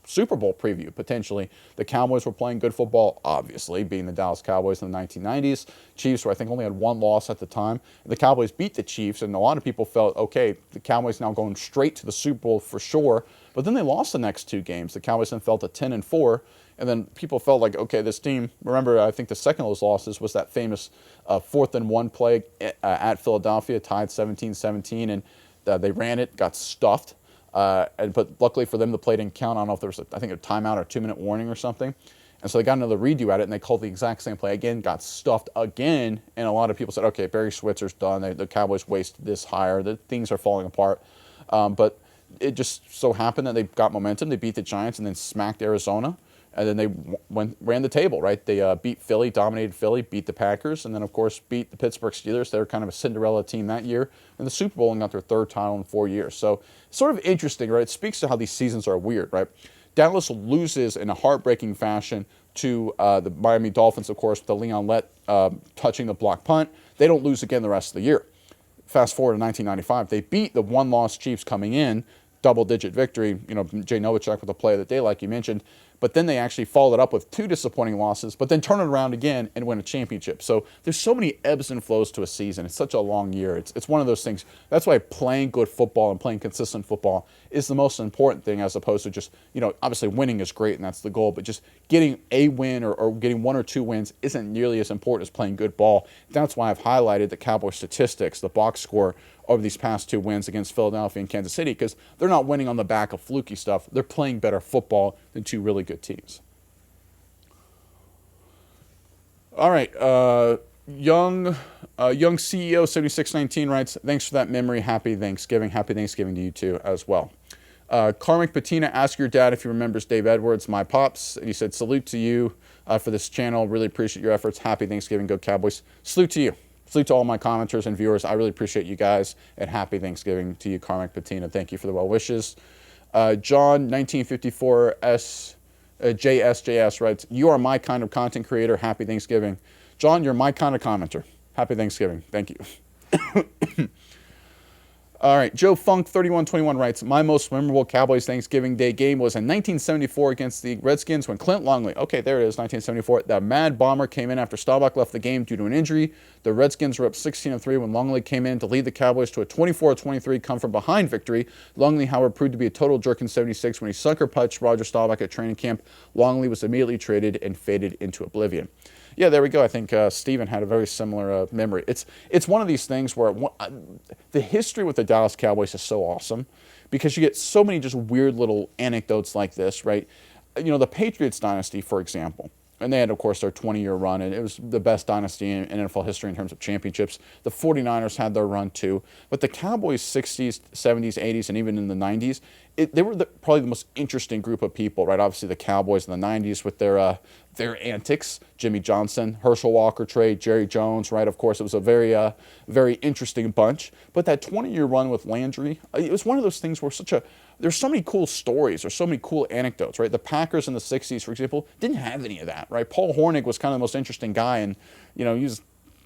Super Bowl preview potentially. The Cowboys were playing good football, obviously, being the Dallas Cowboys in the 1990s. Chiefs, who I think only had one loss at the time. The Cowboys beat the Chiefs, and a lot of people felt, okay, the Cowboys now going straight to the Super Bowl for sure. But then they lost the next two games. The Cowboys then fell to 10-4. And then people felt like, okay, this team, remember, I think the second of those losses was that famous 4th-and-1 play at Philadelphia, tied 17-17, and they ran it, got stuffed. But luckily for them, the play didn't count. I don't know if there was, I think, a timeout or a 2-minute warning or something. And so they got another redo at it, and they called the exact same play again, got stuffed again. And a lot of people said, okay, Barry Switzer's done. The Cowboys wasted this hire. The things are falling apart. But it just so happened that they got momentum. They beat the Giants and then smacked Arizona. And then they ran the table, right? They beat Philly, dominated Philly, beat the Packers, and then, of course, beat the Pittsburgh Steelers. They were kind of a Cinderella team that year in the Super Bowl and got their third title in 4 years. So sort of interesting, right? It speaks to how these seasons are weird, right? Dallas loses in a heartbreaking fashion to the Miami Dolphins, of course, with the Leon Lett touching the block punt. They don't lose again the rest of the year. Fast forward to 1995. They beat the one-loss Chiefs coming in, double-digit victory. Jay Novacek with a play of the day, like you mentioned. But then they actually followed it up with 2 disappointing losses, but then turn it around again and win a championship. So there's so many ebbs and flows to a season. It's such a long year. It's one of those things. That's why playing good football and playing consistent football is the most important thing, as opposed to just, obviously winning is great and that's the goal, but just getting a win or getting 1 or 2 wins isn't nearly as important as playing good ball. That's why I've highlighted the Cowboys statistics, the box score over these past 2 wins against Philadelphia and Kansas City, because they're not winning on the back of fluky stuff. They're playing better football than 2 really good teams. All right, young CEO 7619 writes, thanks for that memory. Happy Thanksgiving. Happy Thanksgiving to you too as well. Karmic Patina, ask your dad if he remembers Dave Edwards, my pops. And he said, salute to you for this channel. Really appreciate your efforts. Happy Thanksgiving. Go Cowboys. Salute to you. Salute to all my commenters and viewers. I really appreciate you guys, and happy Thanksgiving to you, Karmic Patina. Thank you for the well wishes. John, 1954 JSJS writes, you are my kind of content creator. Happy Thanksgiving. John, you're my kind of commenter. Happy Thanksgiving. Thank you. All right, Joe Funk 3121 writes, my most memorable Cowboys Thanksgiving Day game was in 1974 against the Redskins when Clint Longley, okay, there it is, 1974, the Mad Bomber came in after Staubach left the game due to an injury. The Redskins were up 16-3 when Longley came in to lead the Cowboys to a 24-23 come-from-behind victory. Longley, however, proved to be a total jerk in 76 when he sucker punched Roger Staubach at training camp. Longley was immediately traded and faded into oblivion. Yeah, there we go. I think Steven had a very similar memory. It's one of these things where the history with the Dallas Cowboys is so awesome because you get so many just weird little anecdotes like this, right? The Patriots dynasty, for example, and they had, of course, their 20-year run, and it was the best dynasty in NFL history in terms of championships. The 49ers had their run, too. But the Cowboys, 60s, 70s, 80s, and even in the 90s, they were probably the most interesting group of people, right? Obviously, the Cowboys in the 90s with their antics, Jimmy Johnson, Herschel Walker trade, Jerry Jones, right? Of course, it was a very interesting bunch. But that 20-year run with Landry, it was one of those things where there's so many cool stories, there's so many cool anecdotes, right? The Packers in the 60s, for example, didn't have any of that, right? Paul Hornig was kind of the most interesting guy, and,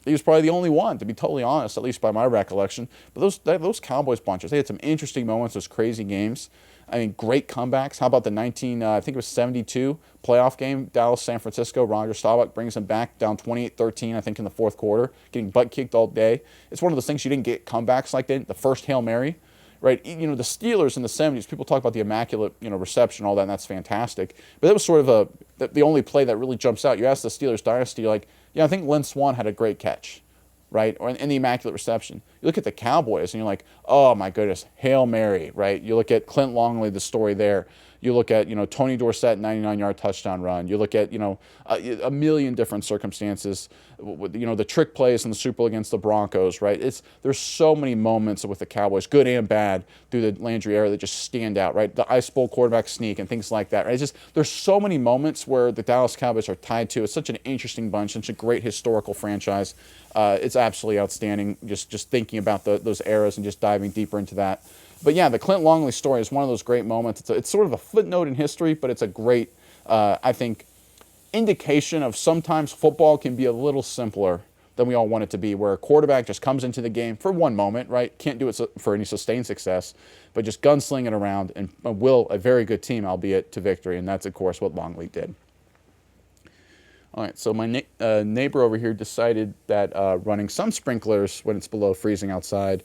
he was probably the only one, to be totally honest, at least by my recollection. But those Cowboys bunches, they had some interesting moments, those crazy games. I mean, great comebacks. How about the I think it was 72 playoff game, Dallas, San Francisco. Roger Staubach brings them back down 28-13, I think, in the fourth quarter, getting butt kicked all day. It's one of those things you didn't get comebacks like that. The first Hail Mary, right? The Steelers in the 70s, people talk about the immaculate, reception, all that, and that's fantastic. But that was sort of the only play that really jumps out. You ask the Steelers dynasty, you're like, I think Lynn Swann had a great catch, right? Or in the immaculate reception. You look at the Cowboys and you're like, oh my goodness, Hail Mary, right? You look at Clint Longley, the story there. You look at, Tony Dorsett, 99-yard touchdown run. You look at, a million different circumstances. The trick plays in the Super Bowl against the Broncos, right? There's so many moments with the Cowboys, good and bad, through the Landry era that just stand out, right? The Ice Bowl quarterback sneak and things like that, right? There's so many moments where the Dallas Cowboys are tied to. It's such an interesting bunch, such a great historical franchise. It's absolutely outstanding just thinking about those eras and just diving deeper into that. But yeah, the Clint Longley story is one of those great moments. It's sort of a footnote in history, but it's a great, I think, indication of sometimes football can be a little simpler than we all want it to be, where a quarterback just comes into the game for one moment, right? Can't do it for any sustained success, but just gunslinging around and will a very good team, albeit to victory. And that's, of course, what Longley did. All right, so my neighbor over here decided that running some sprinklers when it's below freezing outside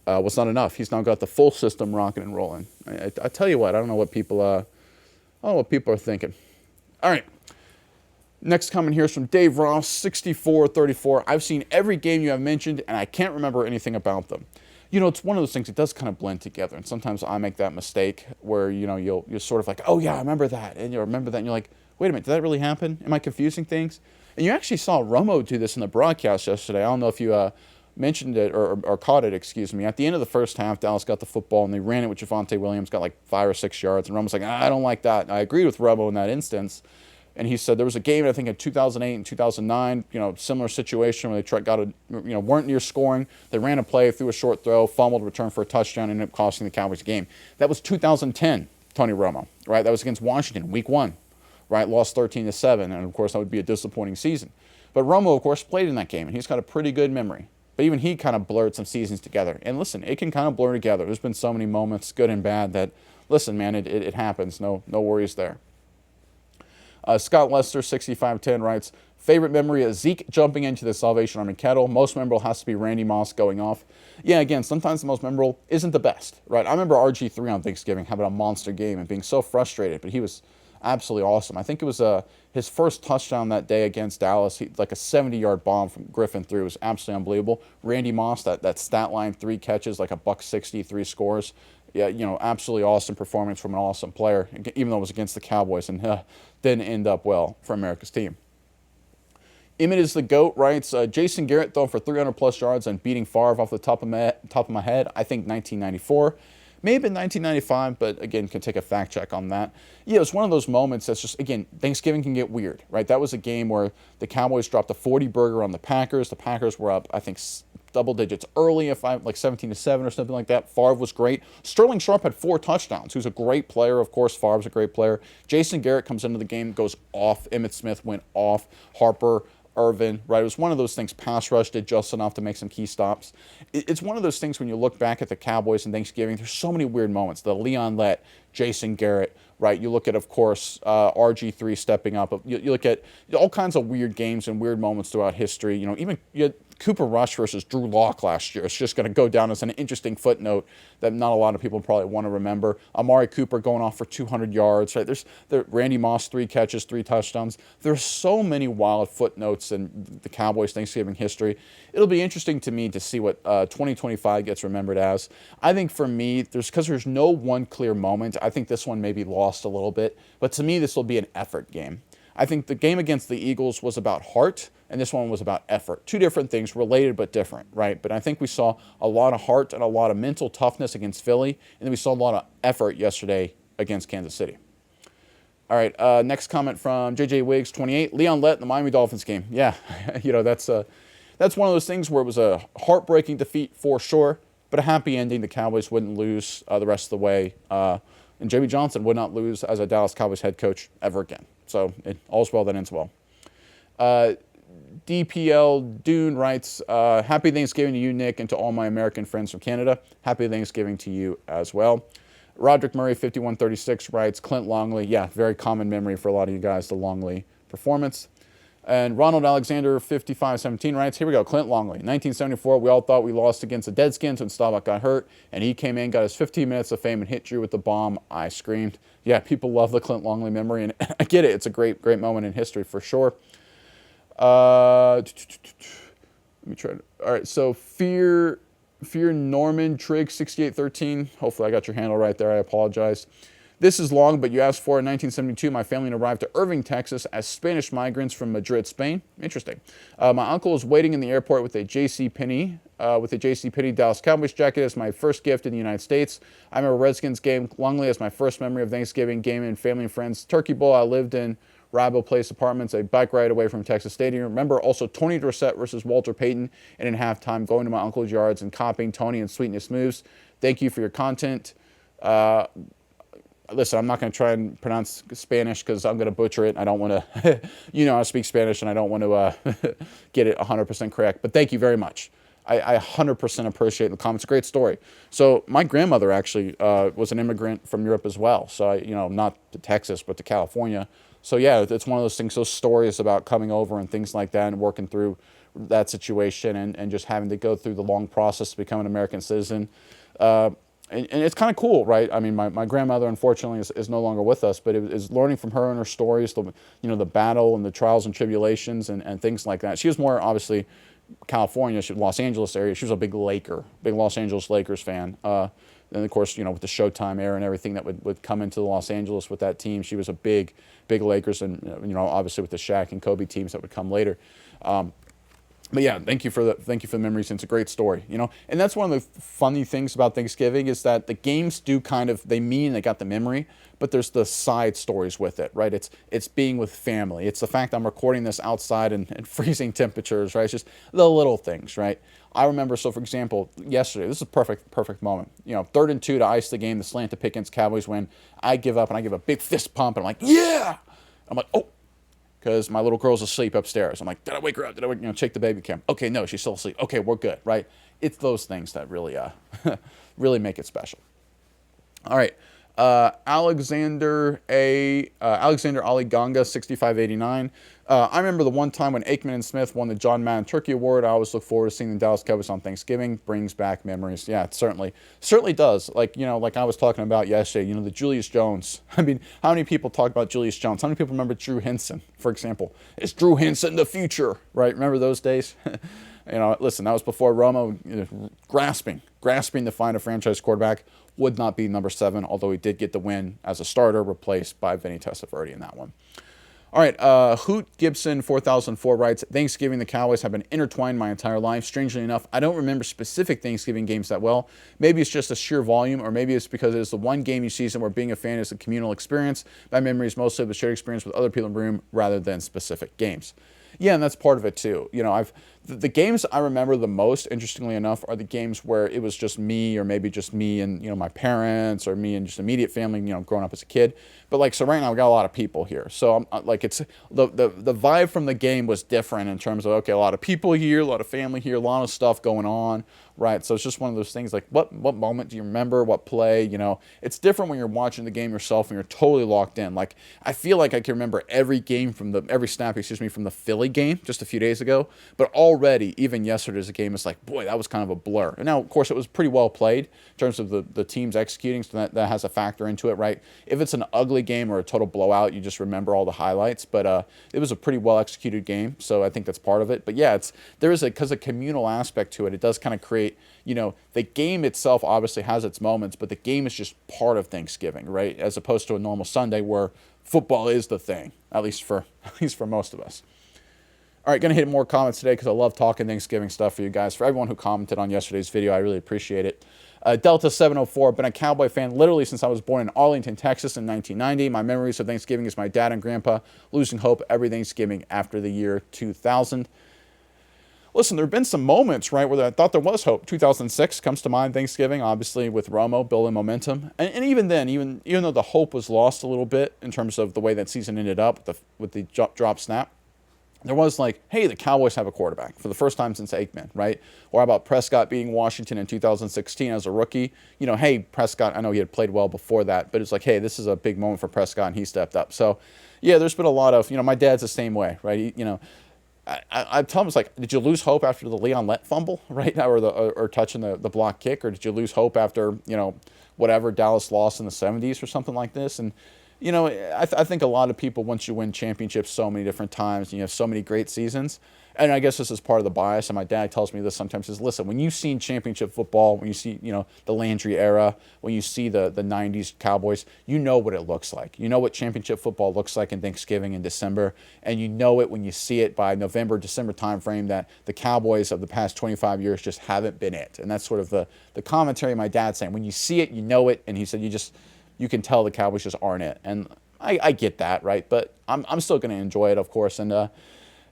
was not enough. He's now got the full system rocking and rolling. I tell you what, I don't know what people are thinking. All right. Next comment here is from Dave Ross, 6434. I've seen every game you have mentioned, and I can't remember anything about them. You know, it's one of those things, it does kind of blend together. And sometimes I make that mistake where, you know, you're sort of like, oh, yeah, I remember that. And you remember that, and you're like, wait a minute, did that really happen? Am I confusing things? And you actually saw Romo do this in the broadcast yesterday. I don't know if you mentioned it or caught it, excuse me. At the end of the first half, Dallas got the football, and they ran it with Javonte Williams, got like 5 or 6 yards. And Romo's like, I don't like that. And I agreed with Romo in that instance. And he said there was a game, I think, in 2008 and 2009, you know, similar situation where they weren't near scoring. They ran a play, threw a short throw, fumbled, returned for a touchdown, and ended up costing the Cowboys the game. That was 2010, Tony Romo, right? That was against Washington, week 1, right? Lost 13-7, and of course that would be a disappointing season. But Romo, of course, played in that game, and he's got a pretty good memory. But even he kind of blurred some seasons together. And listen, it can kind of blur together. There's been so many moments, good and bad, that, listen, man, it happens. No worries there. Scott Lester, 6510, writes, favorite memory is Zeke jumping into the Salvation Army kettle. Most memorable has to be Randy Moss going off. Yeah, again, sometimes the most memorable isn't the best, right? I remember RG3 on Thanksgiving having a monster game and being so frustrated, but he was absolutely awesome. I think it was his first touchdown that day against Dallas, like a 70-yard bomb from Griffin through. It was absolutely unbelievable. Randy Moss, that stat line, 3 catches, like a $160, 3 scores. Yeah, you know, absolutely awesome performance from an awesome player, even though it was against the Cowboys, and didn't end up well for America's team. Emmett is the GOAT, writes, Jason Garrett throwing for 300-plus yards and beating Favre off the top of my head, I think 1994. May have been 1995, but again, can take a fact check on that. Yeah, it was one of those moments that's just, again, Thanksgiving can get weird, right? That was a game where the Cowboys dropped a 40-burger on the Packers. The Packers were up, I think, double digits early, like 17-7 or something like that. Favre was great. Sterling Sharp had 4 touchdowns. He was a great player, of course. Favre's a great player. Jason Garrett comes into the game, goes off. Emmitt Smith went off. Harper, Irvin, right? It was one of those things. Pass rush did just enough to make some key stops. It's one of those things when you look back at the Cowboys and Thanksgiving, there's so many weird moments. The Leon Lett, Jason Garrett, right? You look at, of course, RG3 stepping up. You look at all kinds of weird games and weird moments throughout history. You know, even you had Cooper Rush versus Drew Lock last year. It's just going to go down as an interesting footnote that not a lot of people probably want to remember. Amari Cooper going off for 200 yards, right? There's Randy Moss, 3 catches, 3 touchdowns. There's so many wild footnotes in the Cowboys Thanksgiving history. It'll be interesting to me to see what 2025 gets remembered as. I think for me, because there's no one clear moment, I think this one may be lost a little bit. But to me, this will be an effort game. I think the game against the Eagles was about heart, and this one was about effort. 2 different things, related but different, right? But I think we saw a lot of heart and a lot of mental toughness against Philly, and then we saw a lot of effort yesterday against Kansas City. All right, next comment from JJ Wiggs, 28. Leon Lett in the Miami Dolphins game. Yeah, you know, that's one of those things where it was a heartbreaking defeat for sure, but a happy ending. The Cowboys wouldn't lose the rest of the way, and Jamie Johnson would not lose as a Dallas Cowboys head coach ever again. So all's well that ends well. DPL Dune writes, happy Thanksgiving to you, Nick, and to all my American friends from Canada. Happy Thanksgiving to you as well. Roderick Murray, 5136, writes, Clint Longley. Yeah, very common memory for a lot of you guys, the Longley performance. And Ronald Alexander, 5517, writes, here we go, Clint Longley. 1974, we all thought we lost against the Deadskins when Staubach got hurt, and he came in, got his 15 minutes of fame, and hit Drew with the bomb. I screamed. Yeah, people love the Clint Longley memory, and I get it. It's a great moment in history for sure. Let me try to, all right, so Fear Norman Trigg 6813. Hopefully I got your handle right there. I apologize. This is long, but you asked for in 1972. My family arrived to Irving, Texas as Spanish migrants from Madrid, Spain. Interesting. My uncle was waiting in the airport with a JCPenney Dallas Cowboys jacket as my first gift in the United States. I remember Redskins game Longley as my first memory of Thanksgiving game and family and friends. Turkey Bowl, I lived in Rabel Place Apartments, a bike ride away from Texas Stadium. Remember also Tony Dorsett versus Walter Payton, and in halftime going to my uncle's yards and copying Tony and Sweetness moves. Thank you for your content. listen, I'm not going to try and pronounce Spanish because I'm going to butcher it. I don't want to, I speak Spanish and I don't want to get it 100% correct. But thank you very much. I 100% appreciate the comments. It's a great story. So my grandmother actually was an immigrant from Europe as well. So, not to Texas, but to California. So, yeah, it's one of those things, those stories about coming over and things like that and working through that situation and just having to go through the long process to become an American citizen. And it's kind of cool, right? I mean, my grandmother, unfortunately, is no longer with us, but it is learning from her and her stories, the battle and the trials and tribulations and things like that. She was more, obviously, California, Los Angeles area. She was a big Los Angeles Lakers fan. And, of course, with the Showtime era and everything that would come into Los Angeles with that team, she was a big Lakers and, obviously with the Shaq and Kobe teams that would come later. But yeah, thank you for the memories. It's a great story, And that's one of the funny things about Thanksgiving is that the games do they got the memory, but there's the side stories with it, right? It's being with family. It's the fact I'm recording this outside in freezing temperatures, right? It's just the little things, right? I remember, so for example, yesterday, this is a perfect moment. 3rd and 2 to ice the game, the slant to pick against Cowboys win. I give up and I give a big fist pump and I'm like, yeah! I'm like, oh. Because my little girl's asleep upstairs. I'm like, did I wake her up? Did I check the baby cam? Okay, no, she's still asleep. Okay, we're good, right? It's those things that really, really make it special. All right, Alexander Ali Ganga, 6589. I remember the one time when Aikman and Smith won the John Madden Turkey Award. I always look forward to seeing the Dallas Cowboys on Thanksgiving. Brings back memories. Yeah, it certainly does. Like I was talking about yesterday. The Julius Jones. I mean, how many people talk about Julius Jones? How many people remember Drew Henson, for example? Is Drew Henson the future? Right? Remember those days? Listen, that was before Romo grasping to find a franchise quarterback. Would not be number 7, although he did get the win as a starter, replaced by Vinny Testaverde in that one. All right, Hoot Gibson 4004 writes, Thanksgiving the Cowboys have been intertwined my entire life. Strangely enough, I don't remember specific Thanksgiving games that well. Maybe it's just a sheer volume, or maybe it's because it is the one game each season where being a fan is a communal experience. My memory is mostly of the shared experience with other people in the room rather than specific games. Yeah, and that's part of it too. The games I remember the most, interestingly enough, are the games where it was just me, or maybe just me and my parents, or me and just immediate family, growing up as a kid. But so right now we got a lot of people here, so it's the vibe from the game was different in terms of a lot of people here, a lot of family here, a lot of stuff going on, right? So it's just one of those things like what moment do you remember, what play? It's different when you're watching the game yourself and you're totally locked in. Like I feel like I can remember every snap, from the Philly game just a few days ago, but already even yesterday's game is like, boy, that was kind of a blur. And now of course it was pretty well played in terms of the teams executing, so that has a factor into it, right? If it's an ugly game or a total blowout, you just remember all the highlights, but it was a pretty well executed game, so I think that's part of it. But yeah, because a communal aspect to it, it does kind of create, the game itself obviously has its moments, but the game is just part of Thanksgiving, right? As opposed to a normal Sunday where football is the thing, at least for most of us. All right, going to hit more comments today because I love talking Thanksgiving stuff for you guys. For everyone who commented on yesterday's video, I really appreciate it. Delta 704, been a Cowboy fan literally since I was born in Arlington, Texas in 1990. My memories of Thanksgiving is my dad and grandpa losing hope every Thanksgiving after the year 2000. Listen, there have been some moments, right, where I thought there was hope. 2006 comes to mind, Thanksgiving, obviously with Romo building momentum. And even then, even though the hope was lost a little bit in terms of the way that season ended up with the drop snap, there was hey, the Cowboys have a quarterback for the first time since Aikman, right? Or how about Prescott being Washington in 2016 as a rookie? Hey, Prescott, I know he had played well before that, but it's hey, this is a big moment for Prescott, and he stepped up. So, yeah, there's been a lot of, my dad's the same way, right? I tell him, it's did you lose hope after the Leon Lett fumble, right? Or touching the block kick? Or did you lose hope after, whatever, Dallas lost in the 70s or something like this? And, I think a lot of people, once you win championships so many different times and you have so many great seasons, and I guess this is part of the bias, and my dad tells me this sometimes, is listen, when you've seen championship football, when you see, the Landry era, when you see the 90s Cowboys, you know what it looks like. You know what championship football looks like in Thanksgiving and December, and you know it when you see it by November, December timeframe, that the Cowboys of the past 25 years just haven't been it. And that's sort of the commentary my dad's saying. When you see it, you know it, and he said you can tell the Cowboys just aren't it. And I get that, right? But I'm still going to enjoy it, of course. And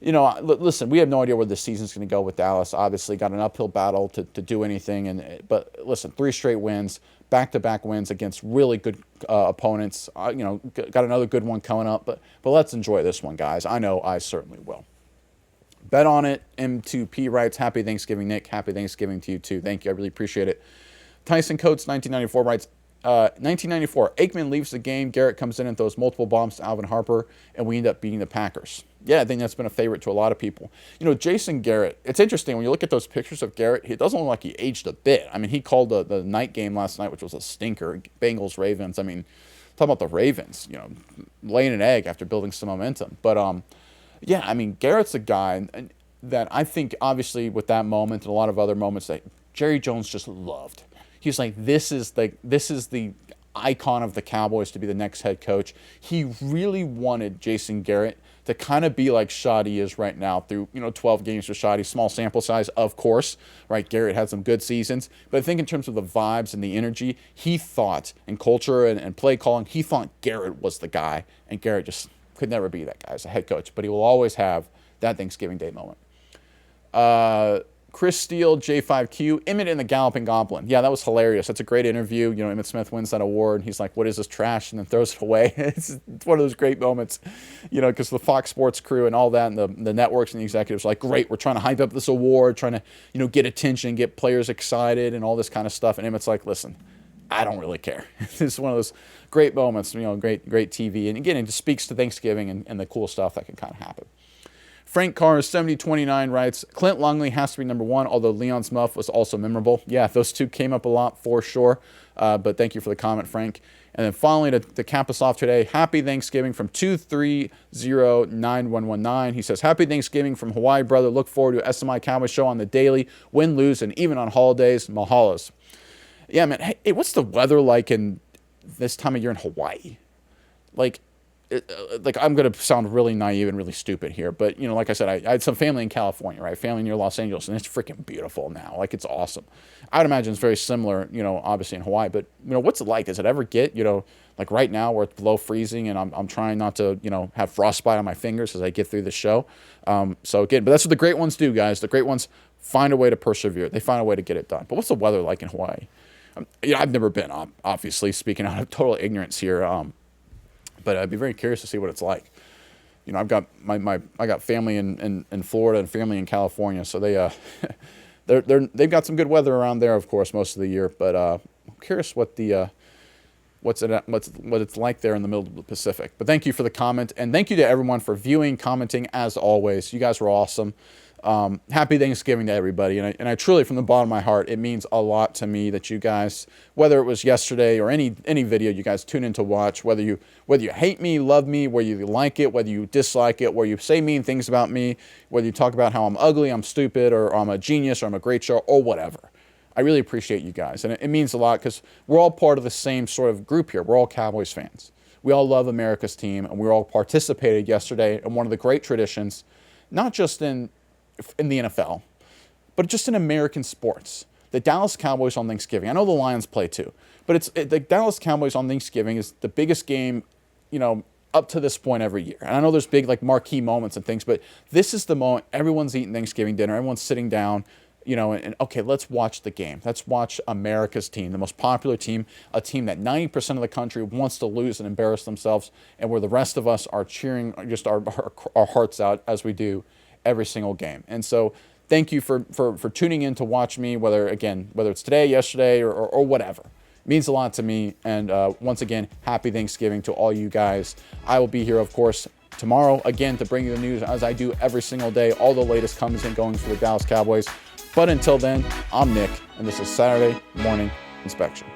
listen, we have no idea where this season's going to go with Dallas. Obviously, got an uphill battle to do anything. But listen, 3 straight wins, back-to-back wins against really good opponents. Got another good one coming up. But let's enjoy this one, guys. I know I certainly will. Bet on it. M2P writes, happy Thanksgiving, Nick. Happy Thanksgiving to you, too. Thank you. I really appreciate it. Tyson Coates, 1994, writes, 1994, Aikman leaves the game. Garrett comes in and throws multiple bombs to Alvin Harper, and we end up beating the Packers. Yeah, I think that's been a favorite to a lot of people. Jason Garrett, it's interesting. When you look at those pictures of Garrett, he doesn't look like he aged a bit. I mean, he called the night game last night, which was a stinker. Bengals-Ravens. I mean, talking about the Ravens, laying an egg after building some momentum. But, yeah, I mean, Garrett's a guy that I think, obviously, with that moment and a lot of other moments that Jerry Jones just loved. He was like, this is the icon of the Cowboys to be the next head coach. He really wanted Jason Garrett to kind of be like Shoddy is right now through, 12 games for Shoddy. Small sample size, of course, right? Garrett had some good seasons. But I think in terms of the vibes and the energy, he thought, and culture and play calling, he thought Garrett was the guy. And Garrett just could never be that guy as a head coach. But he will always have that Thanksgiving Day moment. Chris Steele, J5Q, Emmett and the Galloping Goblin. Yeah, that was hilarious. That's a great interview. Emmett Smith wins that award, and he's like, what is this trash? And then throws it away. It's one of those great moments, because the Fox Sports crew and all that, and the networks and the executives are like, great, we're trying to hype up this award, trying to, get attention, get players excited, and all this kind of stuff. And Emmett's like, listen, I don't really care. It's one of those great moments, great TV. And again, it just speaks to Thanksgiving and the cool stuff that can kind of happen. Frank Carr, 7029, writes, Clint Longley has to be number 1, although Leon's muff was also memorable. Yeah, those two came up a lot for sure. But thank you for the comment, Frank. And then finally, to cap us off today, happy Thanksgiving from 2309119. He says, happy Thanksgiving from Hawaii, brother. Look forward to SMI Cowboys show on the daily, win, lose, and even on holidays. Mahalas. Yeah, man. Hey, what's the weather like in this time of year in Hawaii? I'm going to sound really naive and really stupid here, but, like I said, I had some family in California, right? Family near Los Angeles, and it's freaking beautiful now. It's awesome. I would imagine it's very similar, obviously in Hawaii, but, what's it like? Does it ever get, right now where it's below freezing and I'm trying not to, have frostbite on my fingers as I get through the show. So again, but that's what the great ones do, guys. The great ones find a way to persevere. They find a way to get it done. But what's the weather like in Hawaii? I've never been, obviously, speaking out of total ignorance here. But I'd be very curious to see what it's like. I've got I got family in Florida and family in California, so they've got some good weather around there, of course, most of the year. But I'm curious what it's like there in the middle of the Pacific. But thank you for the comment, and thank you to everyone for viewing, commenting, as always. You guys were awesome. Happy Thanksgiving to everybody, and I truly, from the bottom of my heart, it means a lot to me that you guys, whether it was yesterday or any video you guys tune in to watch, whether you hate me, love me, whether you like it, whether you dislike it, whether you say mean things about me, whether you talk about how I'm ugly, I'm stupid, or I'm a genius, or I'm a great show, or whatever. I really appreciate you guys, and it means a lot because we're all part of the same sort of group here. We're all Cowboys fans. We all love America's team, and we all participated yesterday in one of the great traditions, not just in the NFL, but just in American sports. The Dallas Cowboys on Thanksgiving. I know the Lions play too, but the Dallas Cowboys on Thanksgiving is the biggest game, up to this point every year. And I know there's big marquee moments and things, but this is the moment everyone's eating Thanksgiving dinner, everyone's sitting down, and okay, let's watch the game. Let's watch America's team, the most popular team, a team that 90% of the country wants to lose and embarrass themselves, and where the rest of us are cheering just our hearts out as we do every single game. And so thank you for tuning in to watch me, whether it's today, yesterday, or whatever. It means a lot to me. And once again, happy Thanksgiving to all you guys. I will be here, of course, tomorrow again to bring you the news as I do every single day, all the latest comings and goings for the Dallas Cowboys. But until then, I'm Nick, and this is Saturday Morning Inspection.